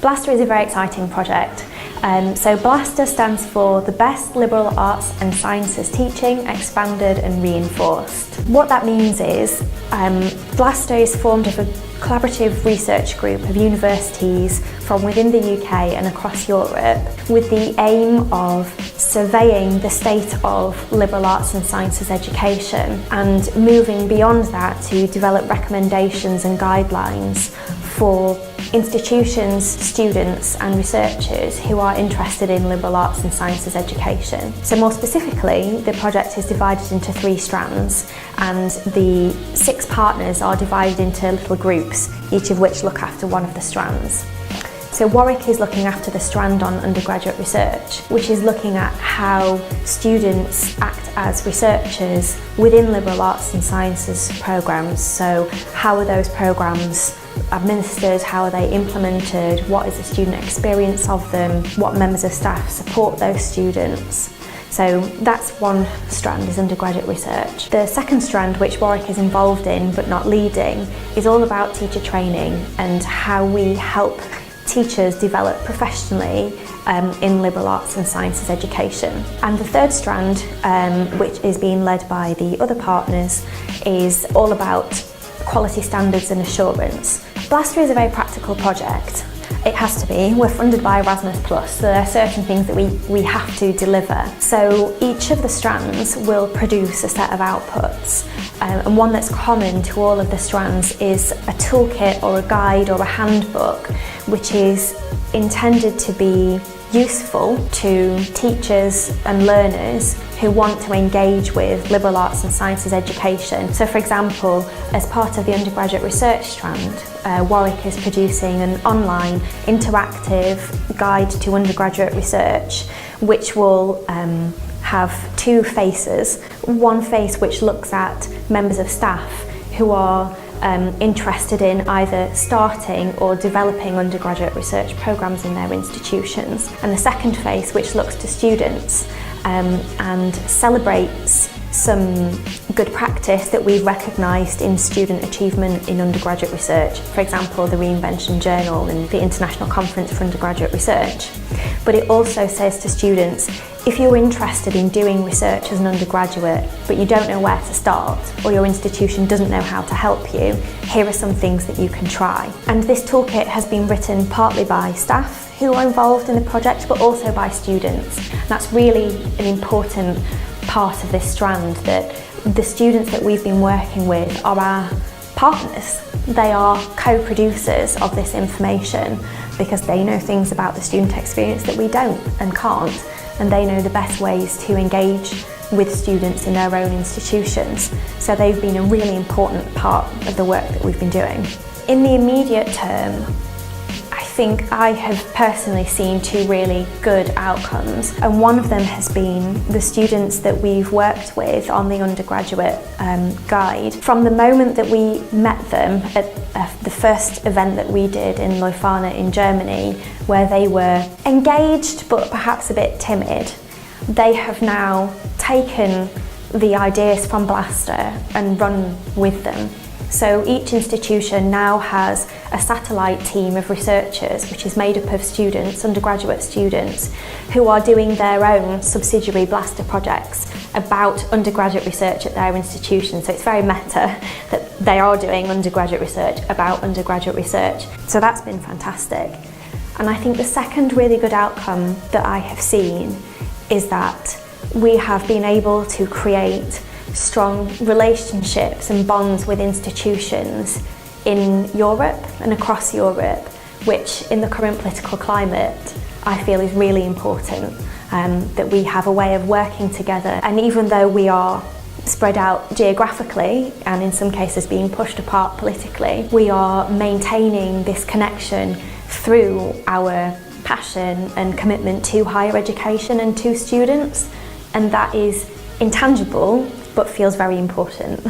BLASTER is a very exciting project. So BLASTER stands for the Best Liberal Arts and Sciences Teaching, Expanded and Reinforced. What that means is BLASTER is formed of a collaborative research group of universities from within the UK and across Europe with the aim of surveying the state of liberal arts and sciences education and moving beyond that to develop recommendations and guidelines for institutions, students and researchers who are interested in liberal arts and sciences education. So more specifically, the project is divided into 3 strands and the 6 partners are divided into little groups, each of which look after one of the strands. So Warwick is looking after the strand on undergraduate research, which is looking at how students act as researchers within liberal arts and sciences programmes. So how are those programmes administered, how are they implemented, what is the student experience of them, what members of staff support those students. So that's one strand, is undergraduate research. The second strand, which Warwick is involved in but not leading, is all about teacher training and how we help teachers develop professionally in liberal arts and sciences education. And the third strand, which is being led by the other partners, is all about quality standards and assurance. BLASTER is a very practical project. It has to be. We're funded by Erasmus+, so there are certain things that we have to deliver. So each of the strands will produce a set of outputs, and one that's common to all of the strands is a toolkit or a guide or a handbook which is intended to be useful to teachers and learners who want to engage with liberal arts and sciences education. So for example, as part of the undergraduate research strand, Warwick is producing an online interactive guide to undergraduate research which will have 2 faces. One face which looks at members of staff who are interested in either starting or developing undergraduate research programmes in their institutions. And the second phase, which looks to students and celebrates some good practice that we've recognised in student achievement in undergraduate research, for example the Reinvention Journal and the International Conference for Undergraduate Research. But it also says to students, if you're interested in doing research as an undergraduate but you don't know where to start or your institution doesn't know how to help you, here are some things that you can try. And this toolkit has been written partly by staff who are involved in the project but also by students. And that's really an important part of this strand, that the students that we've been working with are our partners. They are co-producers of this information because they know things about the student experience that we don't and can't, and they know the best ways to engage with students in their own institutions. So they've been a really important part of the work that we've been doing. In the immediate term, I think I have personally seen 2 really good outcomes, and one of them has been the students that we've worked with on the undergraduate guide. From the moment that we met them at the first event that we did in Leuphana in Germany, where they were engaged but perhaps a bit timid, they have now taken the ideas from BLASTER and run with them. So each institution now has a satellite team of researchers which is made up of students, undergraduate students, who are doing their own subsidiary BLASTER projects about undergraduate research at their institution. So it's very meta that they are doing undergraduate research about undergraduate research. So that's been fantastic. And I think the second really good outcome that I have seen is that we have been able to create strong relationships and bonds with institutions in Europe and across Europe, which in the current political climate I feel is really important, that we have a way of working together. And even though we are spread out geographically and in some cases being pushed apart politically, we are maintaining this connection through our passion and commitment to higher education and to students, and that is intangible but feels very important.